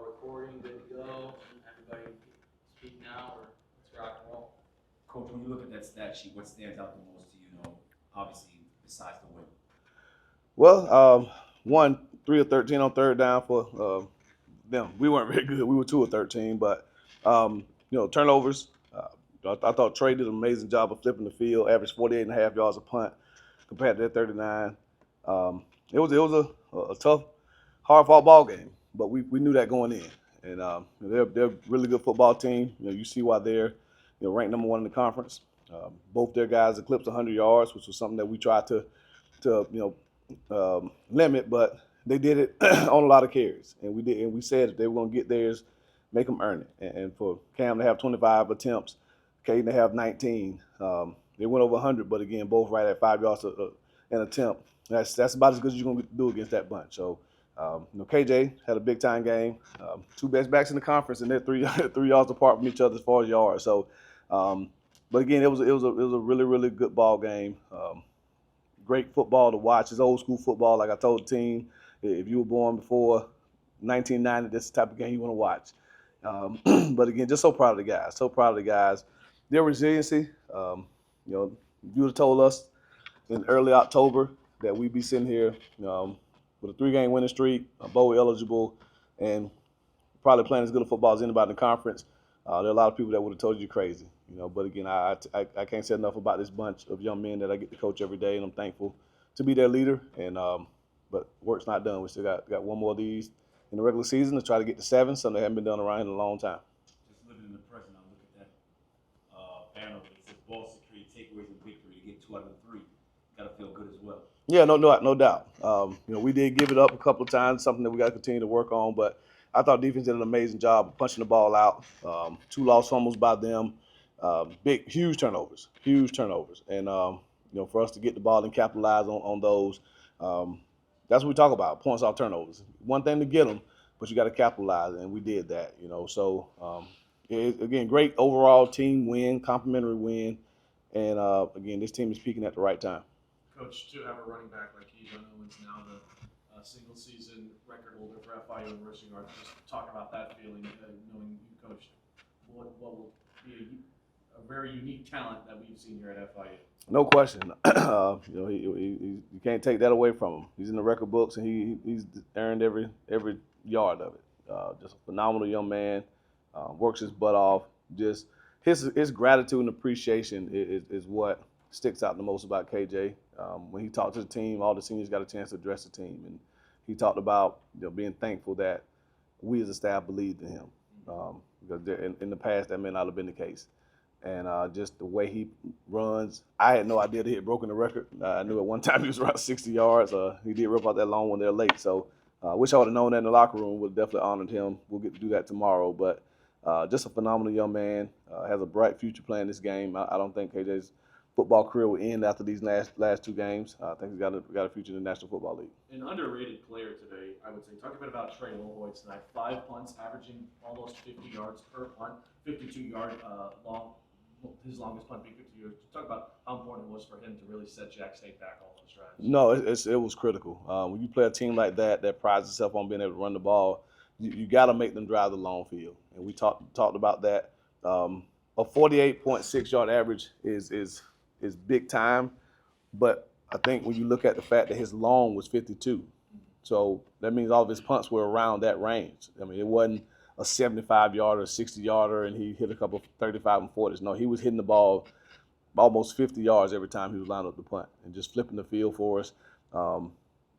Recording, good to go. Everybody speak now or let's rock and roll. Coach, when you look at that stat sheet, what stands out the most to you, obviously, besides the win? Well, one, 3 of 13 on third down for them. We weren't very good. We were 2 of 13, but turnovers. I thought Trey did an amazing job of flipping the field, averaged 48 and a half yards a punt compared to that 39. It was a tough, hard fought ball game, but we knew that going in, and they're a really good football team. You see why they're ranked number 1 in the conference. Both their guys eclipsed 100 yards, which was something that we tried to limit, but they did it on a lot of carries, and we said if they were going to get theirs, make them earn it. And for Cam to have 25 attempts, Caden to have 19, they went over 100, but again, both right at 5 yards an attempt. That's about as good as you're going to do against that bunch. So, KJ had a big time game. 2 best backs in the conference, and they're 3 yards apart from each other as far as yards. So, but again, it was a really really good ball game. Great football to watch. It's old school football. Like I told the team, if you were born before 1990, this is the type of game you want to watch. But again, just so proud of the guys. So proud of the guys. Their resiliency. If you would have told us in early October that we'd be sitting here with a 3-game winning streak, bowl eligible, and probably playing as good a football as anybody in the conference, there are a lot of people that would have told you crazy. But again, I can't say enough about this bunch of young men that I get to coach every day, and I'm thankful to be their leader. And but work's not done. We still got one more of these in the regular season to try to get to 7. Something that hasn't been done around here in a long time. Just living in the present, I look at that banner that says ball security, takeaways, and victory. To get 2 out of 3, got to feel good as well. Yeah, no doubt. We did give it up a couple of times, something that we got to continue to work on. But I thought defense did an amazing job of punching the ball out. 2 lost fumbles by them. Huge turnovers. And, for us to get the ball and capitalize on those, that's what we talk about, points off turnovers. One thing to get them, but you got to capitalize, and we did that, So, again, great overall team win, complimentary win. And, again, this team is peaking at the right time. Coach, to have a running back like Keegan Owens, now the single season record holder for FIU in rushing yards, just talk about that feeling, knowing you coached what will be a very unique talent that we've seen here at FIU. No question. You can't take that away from him. He's in the record books, and he's earned every yard of it. Just a phenomenal young man. Works his butt off. Just his gratitude and appreciation is what sticks out the most about KJ. When he talked to the team, all the seniors got a chance to address the team, and he talked about being thankful that we as a staff believed in him. Because in the past that may not have been the case. And just the way he runs, I had no idea that he had broken the record. I knew at one time he was around 60 yards. He did rip out that long one there late. So I wish I would have known that in the locker room. Would have definitely honored him. We'll get to do that tomorrow. But just a phenomenal young man. Has a bright future playing this game. I don't think KJ's football career will end after these last 2 games. I think he's got a future in the National Football League. An underrated player today, I would say. Talk a bit about Trey Wilhoit tonight. 5 punts, averaging almost 50 yards per punt, 52-yard long. His longest punt being 50 yards. Talk about how important it was for him to really set Jack State back all those drives. No, it was critical. When you play a team like that prides itself on being able to run the ball, you got to make them drive the long field. And we talked about that. A 48.6 yard average is big time, but I think when you look at the fact that his long was 52, so that means all of his punts were around that range. I mean, it wasn't a 75-yarder, 60-yarder, and he hit a couple of 35 and 40s. No, he was hitting the ball almost 50 yards every time he was lining up the punt and just flipping the field for us,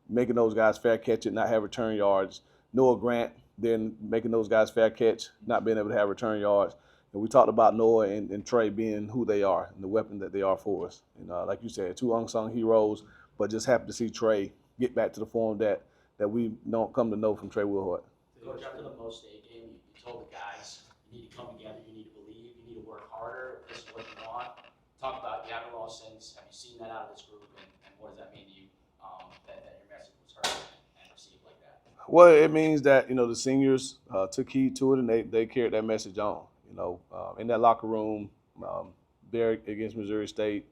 making those guys fair catch it, not have return yards. Noah Grant then making those guys fair catch, not being able to have return yards. And we talked about Noah and Trey being who they are and the weapon that they are for us. And like you said, 2 unsung heroes, but just happy to see Trey get back to the form that we don't come to know from Trey Wilhoit. Coach, after the Most State game, you told the guys you need to come together, you need to believe, you need to work harder. This is what you want. Talk about you haven't lost since. Have you seen that out of this group, and what does that mean to you? That your message was heard and received like that. Well, it means that the seniors took heed to it and they carried that message on. In that locker room, there against Missouri State,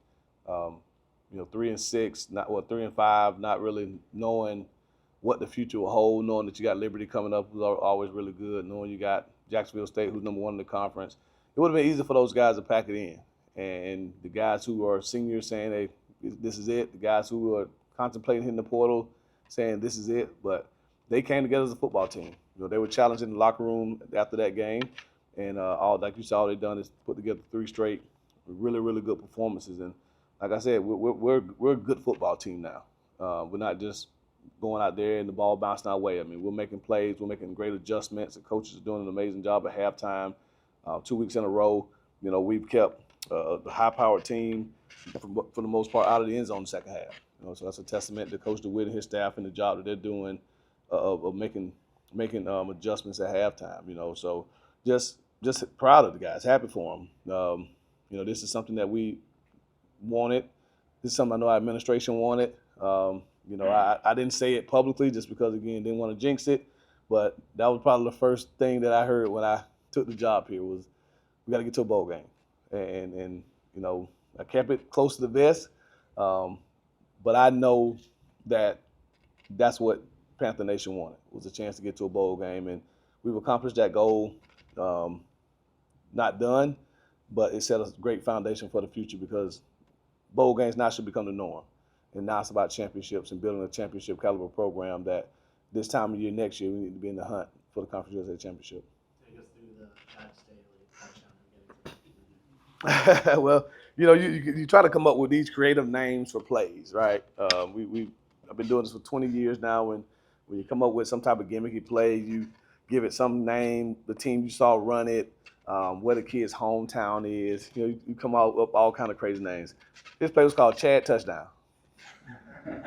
3 and 6, 3 and 5, not really knowing what the future will hold, knowing that you got Liberty coming up, who's always really good, knowing you got Jacksonville State, who's number 1 in the conference. It would have been easy for those guys to pack it in. And the guys who are seniors saying, hey, this is it. The guys who are contemplating hitting the portal saying this is it. But they came together as a football team. They were challenged in the locker room after that game. And all like you saw, all they've done is put together 3 straight really, really good performances. And like I said, we're a good football team now. We're not just going out there and the ball bouncing our way. I mean, we're making plays, we're making great adjustments. The coaches are doing an amazing job at halftime. 2 weeks in a row, we've kept a high-powered team for the most part out of the end zone in the second half. So that's a testament to Coach DeWitt and his staff and the job that they're doing of making adjustments at halftime. So just proud of the guys, happy for them. This is something that we wanted. This is something I know our administration wanted. I didn't say it publicly just because, again, didn't want to jinx it. But that was probably the first thing that I heard when I took the job here was we got to get to a bowl game. And I kept it close to the vest. But I know that that's what Panther Nation wanted, was a chance to get to a bowl game. And we've accomplished that goal. Not done, but it set a great foundation for the future because bowl games now should become the norm. And now it's about championships and building a championship caliber program that this time of year next year we need to be in the hunt for the Conference USA Championship. Take us through the Pat Staley touchdown. Well, you try to come up with these creative names for plays, right? I've been doing this for 20 years now. When you come up with some type of gimmicky play, you give it some name, the team you saw run it, where the kid's hometown is. You come out with all kind of crazy names. This play was called Chad Touchdown.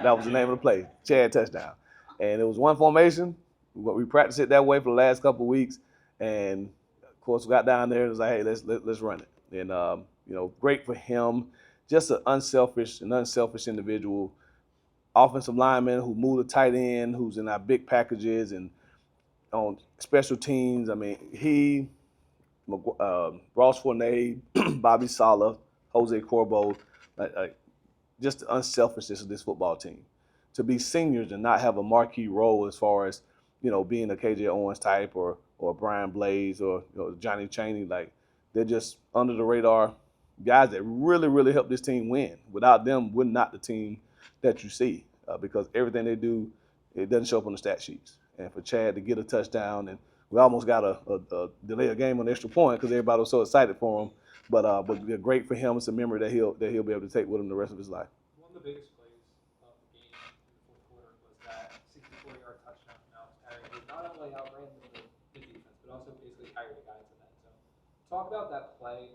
That was the name of the play, Chad Touchdown. And it was one formation. We practiced it that way for the last couple of weeks. And, of course, we got down there and was like, hey, let's run it. And, great for him. Just an unselfish individual. Offensive lineman who moved a tight end, who's in our big packages and on special teams. I mean, Ross Fournette, Bobby Sala, Jose Corbo, just the unselfishness of this football team. To be seniors and not have a marquee role as far as, being a KJ Owens type or Brian Blaze or Johnny Chaney, like they're just under the radar guys that really, really help this team win. Without them, we're not the team that you see because everything they do, it doesn't show up on the stat sheets. And for Chad to get a touchdown, and we almost got a delay a game on the extra point because everybody was so excited for him. But they're great for him. It's a memory that he'll be able to take with him the rest of his life. One of the biggest plays of the game in the fourth quarter was that 64-yard touchdown from Alex Perry, who not only outran the defense, but also basically carried the guy to that zone. Talk about that play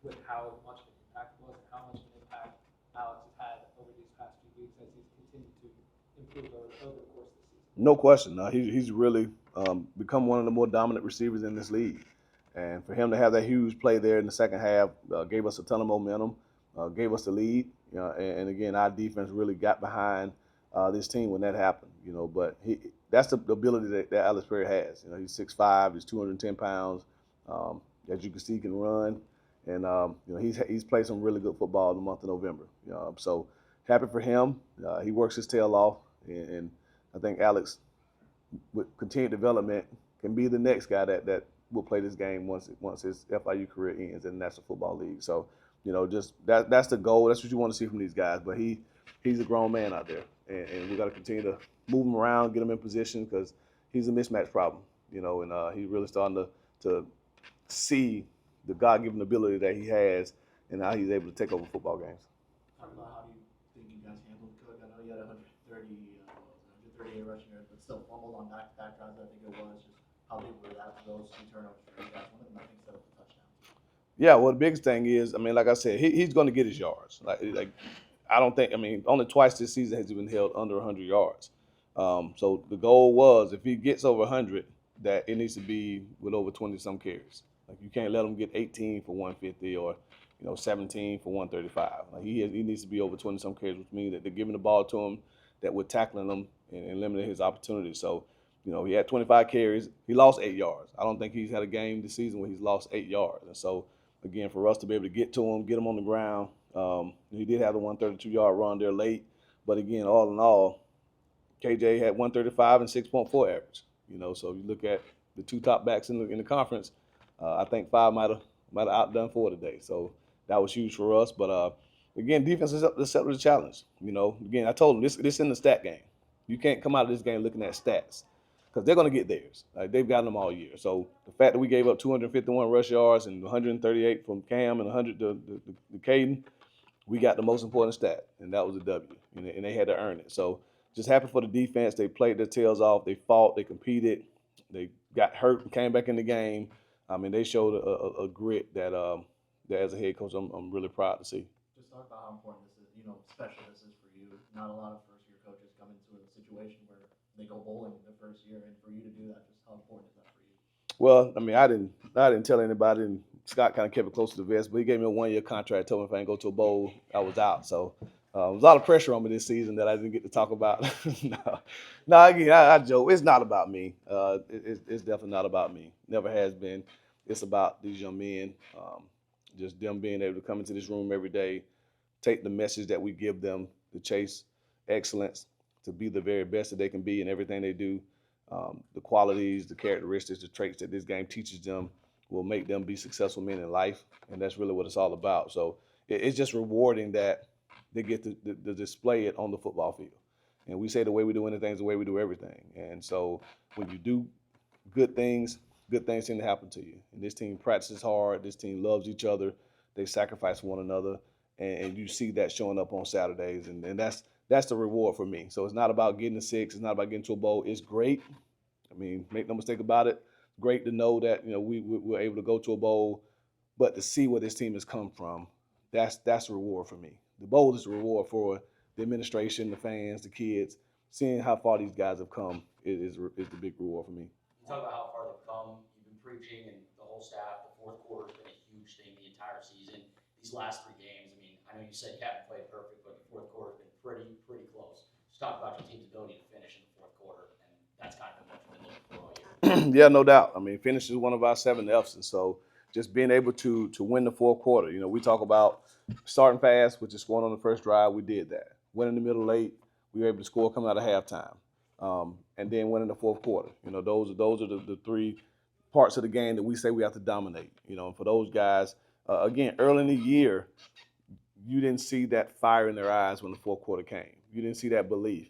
with how much of an impact it was and how much of an impact Alex has had over these past few weeks as he's continued to improve over the course of the season. No question. He's really become one of the more dominant receivers in this league. And for him to have that huge play there in the second half gave us a ton of momentum, gave us the lead. And again, our defense really got behind this team when that happened. But that's the ability that Alex Perry has. He's 6'5", he's 210 pounds. As you can see, he can run. And he's played some really good football in the month of November. So happy for him. He works his tail off, and I think Alex, with continued development, can be the next guy that will play this game once his FIU career ends in the National Football League. So, just that's the goal. That's what you want to see from these guys. But he's a grown man out there, and we got to continue to move him around, get him in position because he's a mismatch problem. And he's really starting to see the God-given ability that he has and how he's able to take over football games. Talk about how do you think you guys handled Cook? I know he had 138 rushing yards, but still fumbled on back-to-back drives. I think it was just how big were that for those 2 turnovers for you guys? One of them, I think, set up the touchdown. Yeah, well, the biggest thing is, like I said, he's going to get his yards. Like I don't think, only twice this season has he been held under 100 yards. So the goal was if he gets over 100, that it needs to be with over 20-some carries. Like you can't let him get 18 for 150 or 17 for 135. Like he needs to be over 20-some carries, which means that they're giving the ball to him, that we're tackling him and limiting his opportunities. So, he had 25 carries. He lost 8 yards. I don't think he's had a game this season where he's lost 8 yards. And so, again, for us to be able to get to him, get him on the ground, he did have the 132-yard run there late. But, again, all in all, KJ had 135 and 6.4 average. So you look at the two top backs in the conference. I think 5 might have outdone 4 today. So that was huge for us. But again, defense is up to the challenge. Again, I told them this in the stat game. You can't come out of this game looking at stats because they're going to get theirs. They've gotten them all year. So the fact that we gave up 251 rush yards and 138 from Cam and 100 to Caden, we got the most important stat, and that was a W, and they had to earn it. So just happy for the defense. They played their tails off. They fought. They competed. They got hurt and came back in the game. I mean, they showed a grit that as a head coach, I'm really proud to see. Just talk about how important this is, special this is for you. Not a lot of first-year coaches come into a situation where they go bowling in their first year, and for you to do that, just how important is that for you? Well, I mean, I didn't tell anybody, and Scott kind of kept it close to the vest, but he gave me a 1-year contract, told me if I didn't go to a bowl, I was out. So there was a lot of pressure on me this season that I didn't get to talk about. No, again, I joke. It's not about me. It's definitely not about me. Never has been. It's about these young men, just them being able to come into this room every day, take the message that we give them to chase excellence, to be the very best that they can be in everything they do. The qualities, the characteristics, the traits that this game teaches them will make them be successful men in life, and that's really what it's all about. So it's just rewarding that they get to display it on the football field. And we say the way we do anything is the way we do everything. And so when you do good things seem to happen to you. And this team practices hard. This team loves each other. They sacrifice one another, and you see that showing up on Saturdays, and that's the reward for me. So it's not about getting a 6. It's not about getting to a bowl. It's great. I mean, make no mistake about it. Great to know that we're able to go to a bowl, but to see where this team has come from, that's the reward for me. The bowl is the reward for the administration, the fans, the kids. Seeing how far these guys have come is the big reward for me. You talk about how far they've come. You've been preaching, and the whole staff. The fourth quarter has been a huge thing the entire season. These last 3 games, I mean, I know you said you haven't played perfect, but the fourth quarter has been pretty close. Just talk about your team's ability to finish in the fourth quarter, and that's kind of been what you've been looking for all year. Yeah, no doubt. I mean, finish is one of our 7 F's, and so just being able to win the fourth quarter. We talk about starting fast, which is scoring on the first drive. We did that. Winning the middle late, we were able to score coming out of halftime, and then winning the fourth quarter. Those are the 3 parts of the game that we say we have to dominate. And for those guys, again, early in the year, you didn't see that fire in their eyes when the fourth quarter came. You didn't see that belief.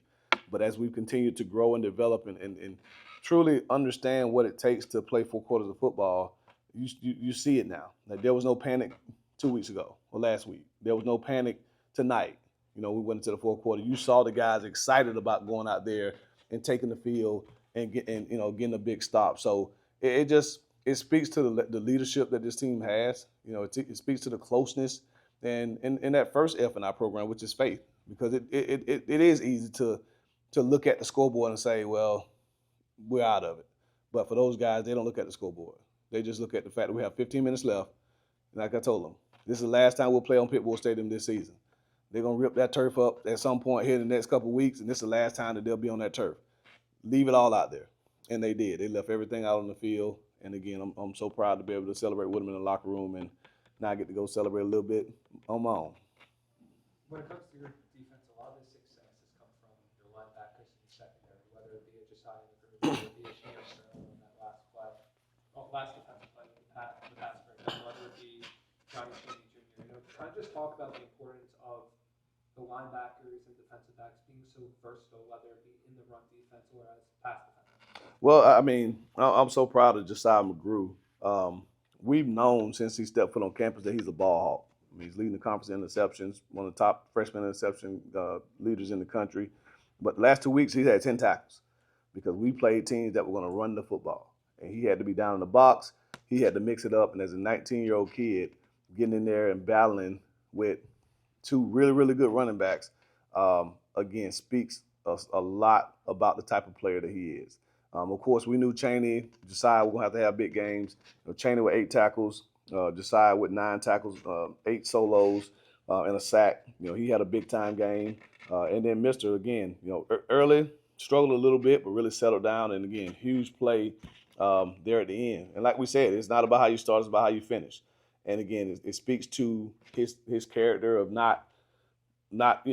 But as we've continued to grow and develop and truly understand what it takes to play 4 quarters of football, you see it now. Like, there was no panic 2 weeks ago or last week. There was no panic tonight. We went into the fourth quarter. You saw the guys excited about going out there and taking the field and getting a big stop. So it speaks to the leadership that this team has. It speaks to the closeness and that first F in our program, which is faith, because it is easy to look at the scoreboard and say, well, we're out of it. But for those guys, they don't look at the scoreboard. They just look at the fact that we have 15 minutes left. And like I told them, this is the last time we'll play on Pitbull Stadium this season. They're going to rip that turf up at some point here in the next couple of weeks, and this is the last time that they'll be on that turf. Leave it all out there. And they did. They left everything out on the field. And, again, I'm so proud to be able to celebrate with them in the locker room, and now I get to go celebrate a little bit on my own. When it comes to your defense, a lot of the success has come from your linebackers in the secondary, whether it be a Josiah McGrew, whether it be a Sham Sterling in that last defensive play, the pass break, whether it be Johnny Sweeney Jr. Kind of just talk about the importance of the linebackers and defensive backs being so versatile, whether it be in the run defense or as pass defense. Well, I mean, I'm so proud of Josiah McGrew. We've known since he stepped foot on campus that he's a ball hawk. I mean, he's leading the conference in interceptions, one of the top freshman interception leaders in the country. But the last 2 weeks, he's had 10 tackles because we played teams that were going to run the football. And he had to be down in the box. He had to mix it up. And as a 19-year-old kid, getting in there and battling with 2 really, really good running backs, again, speaks a lot about the type of player that he is. Of course, we knew Chaney, Josiah, we're going to have big games. Chaney with 8 tackles, Josiah with 9 tackles, 8 solos, and a sack. He had a big-time game. And then Mr., again, early, struggled a little bit, but really settled down. And, again, huge play there at the end. And like we said, it's not about how you start, it's about how you finish. And, again, it speaks to his character of not not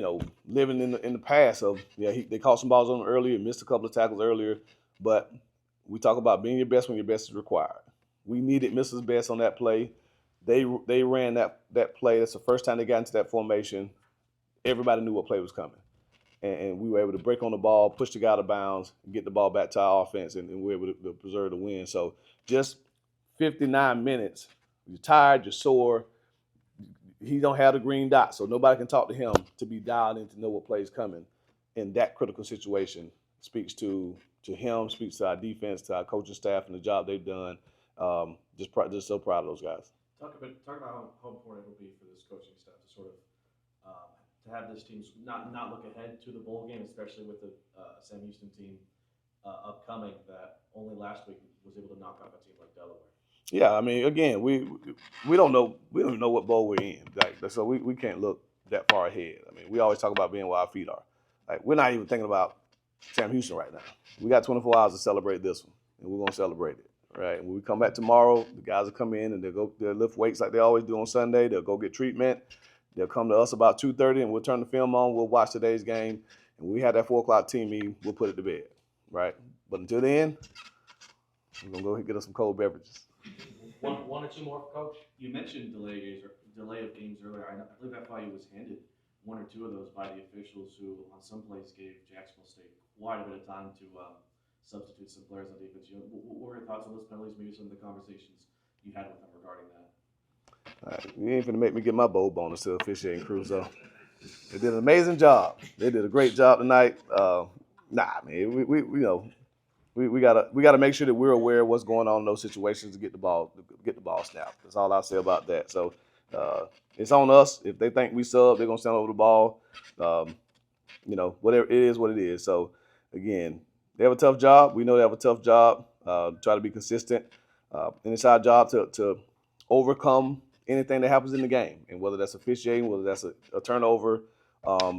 living in the past of they caught some balls on him earlier, missed a couple of tackles earlier, but we talk about being your best when your best is required. We needed Mrs. Best on that play. They ran that play. That's the first time they got into that formation. Everybody knew what play was coming, and we were able to break on the ball, push the guy out of bounds, get the ball back to our offense, and we were able to preserve the win. So just 59 minutes. You're tired, you're sore. He don't have the green dot, so nobody can talk to him to be dialed in to know what play is coming. In that critical situation, speaks to him, speaks to our defense, to our coaching staff, and the job they've done. Just so proud of those guys. Talk about how important it will be for this coaching staff to sort of to have this team not look ahead to the bowl game, especially with the Sam Houston team upcoming that only last week was able to knock off a team like Delaware. Yeah, I mean, again, we don't know what bowl we're in, so we can't look that far ahead. I mean, we always talk about being where our feet are. Like, we're not even thinking about Sam Houston right now. We got 24 hours to celebrate this one, and we're gonna celebrate it. Right? When we come back tomorrow, the guys will come in and they'll lift weights like they always do on Sunday. They'll go get treatment. They'll come to us about 2:30, and we'll turn the film on. We'll watch today's game, and when we have that 4 o'clock team meeting, we'll put it to bed. Right? But until then, we're gonna go get us some cold beverages. One or two more, Coach? You mentioned delay of games earlier. I believe FIU was handed one or two of those by the officials who, on some plays, gave Jacksonville State quite a bit of time to substitute some players on defense. What were your thoughts on those penalties? Maybe some of the conversations you had with them regarding that. You ain't finna make me get my bowl bonus to the officiating crew, so they did an amazing job. They did a great job tonight. Man, we gotta make sure that we're aware of what's going on in those situations to get the ball snapped. That's all I'll say about that. So it's on us. If they think we sub, they're gonna stand over the ball. Whatever it is, what it is. So again, they have a tough job. We know they have a tough job. Try to be consistent, and it's our job to overcome anything that happens in the game, and whether that's officiating, whether that's a turnover,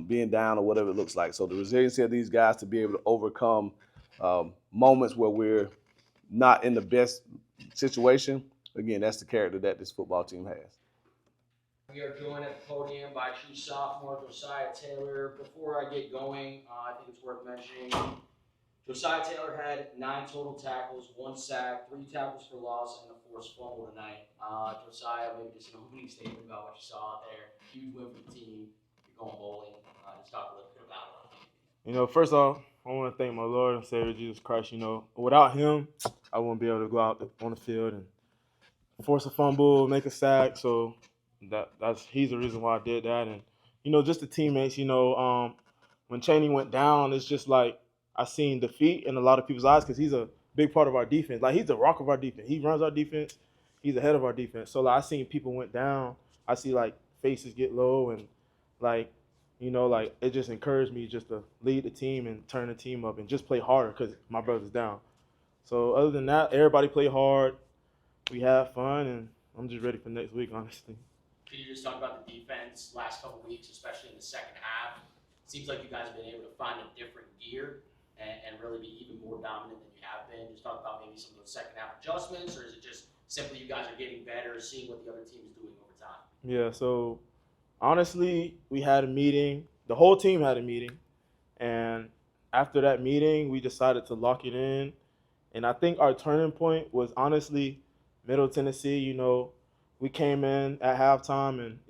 being down, or whatever it looks like. So the resiliency of these guys to be able to overcome moments where we're not in the best situation. Again, that's the character that this football team has. We are joined at the podium by true sophomore Josiah Taylor. Before I get going, I think it's worth mentioning Josiah Taylor had 9 total tackles, 1 sack, 3 tackles for loss, and a forced fumble tonight. Josiah, maybe just an opening statement about what you saw out there. Huge win for the team. You're going bowling. Just talk a little bit about it. First off, I want to thank my Lord and Savior Jesus Christ. Without him, I wouldn't be able to go out on the field and force a fumble, make a sack. So he's the reason why I did that. And just the teammates. When Chaney went down, it's just like I seen defeat in a lot of people's eyes because he's a big part of our defense. Like, he's the rock of our defense. He runs our defense. He's the head of our defense. So I seen people went down. I see like faces get low and it just encouraged me just to lead the team and turn the team up and just play harder because my brother's down. So other than that, everybody played hard. We had fun, and I'm just ready for next week, honestly. Can you just talk about the defense last couple weeks, especially in the second half? Seems like you guys have been able to find a different gear and really be even more dominant than you have been. Just talk about maybe some of those second half adjustments, or is it just simply you guys are getting better, seeing what the other team is doing over time? Yeah, so honestly, we had a meeting. The whole team had a meeting. And after that meeting, we decided to lock it in. And I think our turning point was honestly Middle Tennessee. We came in at halftime and,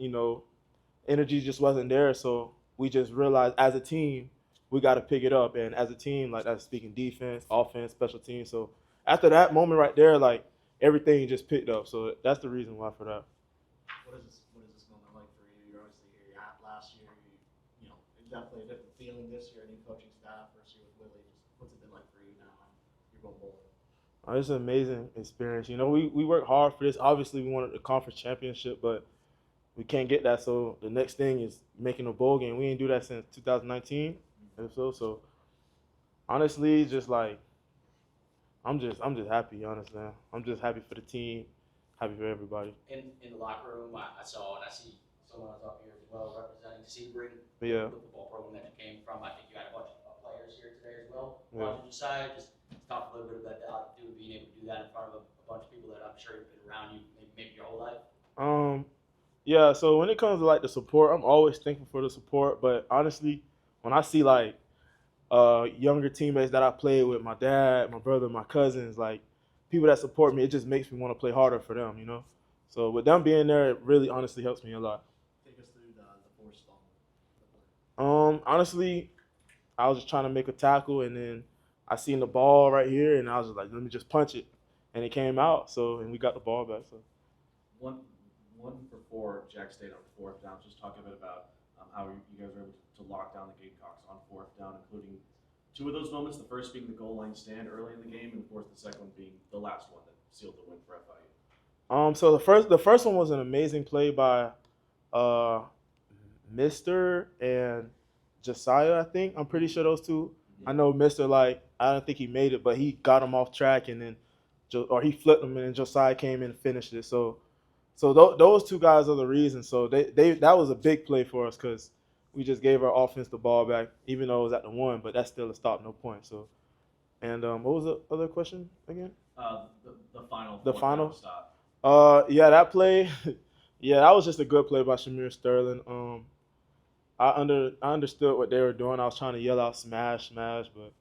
energy just wasn't there. So we just realized as a team, we got to pick it up. And as a team, like, that's speaking defense, offense, special teams. So after that moment right there, like, everything just picked up. So that's the reason why for that. What is this moment like for you? You're obviously here. Last year, it's definitely a different feeling this year. New coaching staff versus you with Willie. What's it been like for you now? You're going bowling. It's an amazing experience. We worked hard for this. Obviously, we wanted the conference championship, but we can't get that. So the next thing is making a bowl game. We didn't do that since 2019. So honestly, just like I'm just happy, honestly. I'm just happy for the team, happy for everybody. In the locker room, I saw, and I see someone else up here as well representing Sebring, Yeah. the football program that you came from. I think you had a bunch of players here today as well. Yeah. Josiah, just talk a little bit about that, being able to do that in front of a bunch of people that I'm sure have been around you maybe your whole life. Yeah, so when it comes to like the support, I'm always thankful for the support. But honestly, when I see like younger teammates that I played with, my dad, my brother, my cousins, like people that support me, it just makes me want to play harder for them, you know. So with them being there, it really honestly helps me a lot. Take us through the forced fumble. Honestly, I was just trying to make a tackle, and then I seen the ball right here, and I was just like, let me just punch it, and it came out. So and we got the ball back. So One, one for four, Jack State on fourth down. Just talk a bit about how you guys were able to lock down the Gamecocks on fourth down, including two of those moments. The first being the goal line stand early in the game, and of course the second one being the last one that sealed the win for FIU. so the first one was an amazing play by uh, Mister and Josiah. I think I'm pretty sure those two. I know Mister, like I don't think he made it, but he got him off track, and then or he flipped him, and then Josiah came in and finished it. So those two guys are the reason. So they that was a big play for us because we just gave our offense the ball back, even though it was at the one, but that's still a stop, no point. So and what was the other question again? The final The fourth final? down stop. Yeah, that play, yeah, that was just a good play by Shamir Sterling. I understood what they were doing. I was trying to yell out smash, smash, but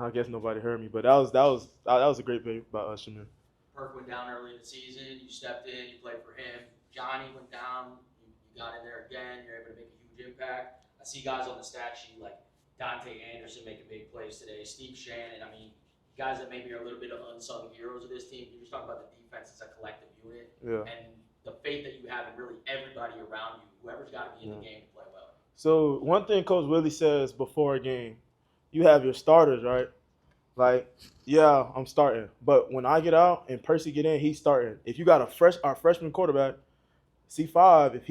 I guess nobody heard me. But that was a great play by Shamir. Perk went down early in the season. You stepped in. You played for him. Johnny went down. You got in there again. You're able to make a huge impact. I see guys on the stat sheet like Dante Anderson making big plays today. Steve Shannon. I mean, guys that maybe are a little bit of unsung heroes of this team. You're just talking about the defense as a collective unit Yeah. and the faith that you have in really everybody around you. Whoever's got to be in the game to play well. So one thing Coach Willie says before a game, you have your starters, right? Like, yeah, I'm starting, but when I get out and Percy get in, he's starting. If you got our freshman quarterback, C5, if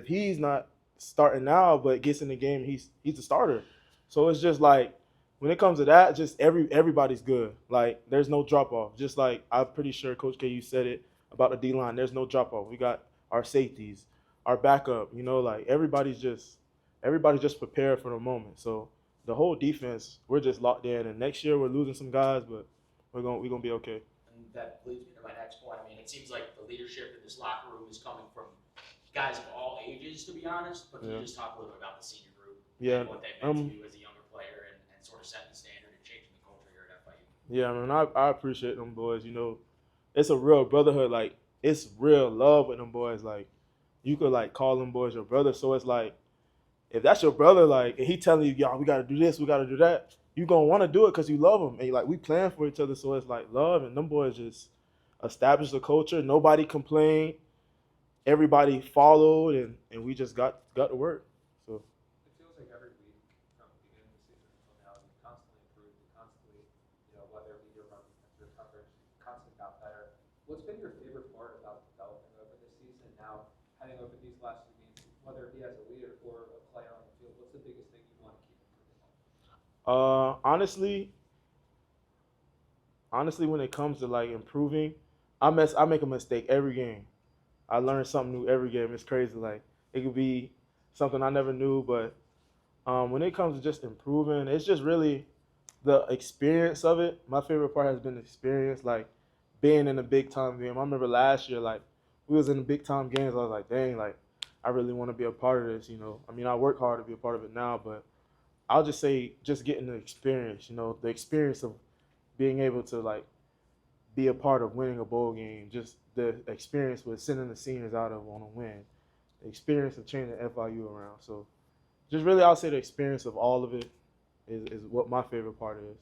he's not starting now but gets in the game, he's a starter. So it's just like when it comes to that, just everybody's good. Like there's no drop off. Just like I'm pretty sure Coach KU said it about the D line. There's no drop off. We got our safeties, our backup. You know, like everybody's just prepared for the moment. So the whole defense, we're just locked in. And next year we're losing some guys, but we're gonna be okay. And that leads me to my next point. I mean, it seems like the leadership in this locker room is coming from guys of all ages, to be honest. But can you just talk a little bit about the senior group Yeah. and what they meant to you as a younger player and sort of setting the standard and changing the culture here at FIU? Yeah, man, I appreciate them boys. You know, it's a real brotherhood. Like, it's real love with them boys. Like, you could, like, call them boys your brother. So it's like, if that's your brother, like, and he telling you, y'all, we got to do this, we got to do that, you going to want to do it because you love them. And, like, we playing for each other. So it's like love. And them boys just established the culture. Nobody complained. Everybody followed. And we just got to work. So. It feels like every week from the beginning of the season until now, you constantly improved, you constantly, whether it be your run defense, your coverage, you constantly got better. What's been your favorite part about developing over this season now, heading over these last few games, whether it be as a leader or a player on the field? What's the biggest thing you want to keep improving on? Honestly, when it comes to like improving, I make a mistake every game. I learn something new every game. It's crazy. Like it could be something I never knew, but when it comes to just improving, it's just really the experience of it. My favorite part has been the experience, like being in a big time game. I remember last year, like we was in the big time games. I was like, dang, like I really want to be a part of this. I mean, I work hard to be a part of it now, but I'll just say just getting the experience. The experience of being able to like be a part of winning a bowl game, just the experience with sending the seniors out of on a win, the experience of changing FIU around. So just really, I'll say the experience of all of it is what my favorite part is.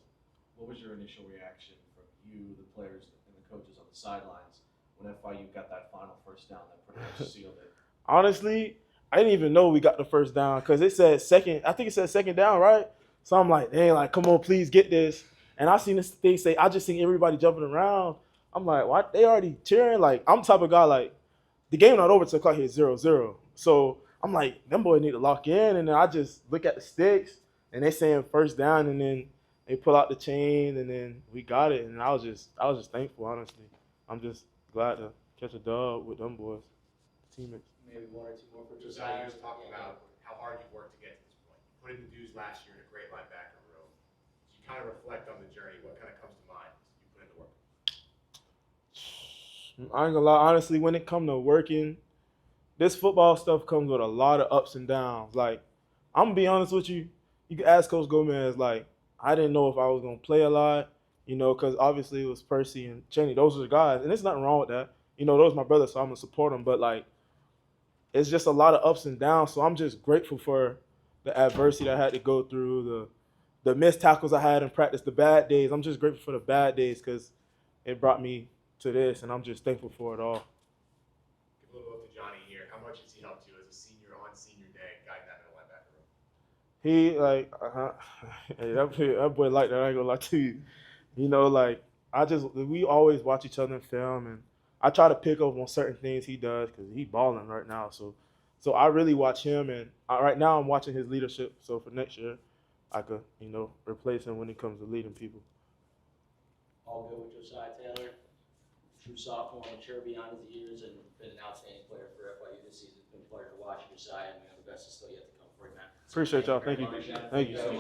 What was your initial reaction from you, the players, and the coaches on the sidelines when FIU got that final first down that pretty much sealed it? Honestly, I didn't even know we got the first down because it said second. I think it said second down, right? So I'm like, dang, like, come on, please get this. And I seen this thing say, I just seen everybody jumping around. I'm like, what? They already cheering? Like, I'm the type of guy, like, the game not over till the clock hit 0-0. So I'm like, them boys need to lock in. And then I just look at the sticks, and they saying first down, and then they pull out the chain, and then we got it. And I was just thankful, honestly. I'm just glad to catch a dub with them boys, teammates. Maybe one or two more for Josiah, you just talked about how hard you worked to get to this point. You put in the dues last year in a great linebacker room. So you kind of reflect on the journey. What kind of comes to mind as you put in the work? I ain't gonna lie, honestly, when it come to working, this football stuff comes with a lot of ups and downs. Like, I'm gonna be honest with you. You can ask Coach Gomez. Like, I didn't know if I was gonna play a lot, because obviously it was Percy and Cheney. Those are the guys, and there's nothing wrong with that. Those are my brothers, so I'm gonna support them. But like, it's just a lot of ups and downs. So I'm just grateful for the adversity that I had to go through, the missed tackles I had in practice, the bad days. I'm just grateful for the bad days because it brought me to this, and I'm just thankful for it all. Give a little love to Johnny here. How much has he helped you as a senior on senior day, guiding that middle linebacker room? He hey, that boy like that. I ain't gonna lie to you. We always watch each other in film, and I try to pick up on certain things he does because he balling right now. So I really watch him, and right now I'm watching his leadership. So for next year, I could replace him when it comes to leading people. All good with Josiah Taylor, true sophomore, mature beyond his years, and been an outstanding player for FIU this season. It's been a pleasure to watch Josiah, and the best is still yet to come for you, man. Appreciate y'all. Thank you. very much. Thank you so much.